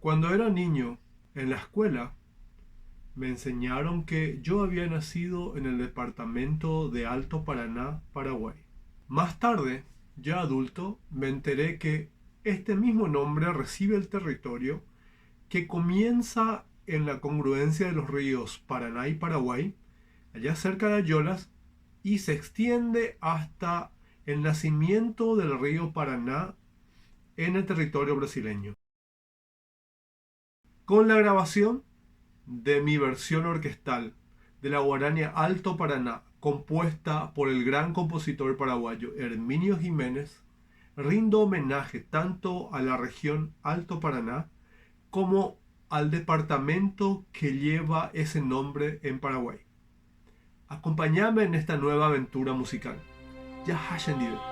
Cuando era niño, en la escuela, me enseñaron que yo había nacido en el departamento de Alto Paraná, Paraguay. Más tarde, ya adulto, me enteré que este mismo nombre recibe el territorio que comienza en la congruencia de los ríos Paraná y Paraguay, allá cerca de Ayolas, y se extiende hasta el nacimiento del río Paraná en el territorio brasileño. Con la grabación de mi versión orquestal de la guarania Alto Paraná, compuesta por el gran compositor paraguayo Herminio Jiménez, rindo homenaje tanto a la región Alto Paraná como al departamento que lleva ese nombre en Paraguay. Acompáñame en esta nueva aventura musical. Ya Hashendide.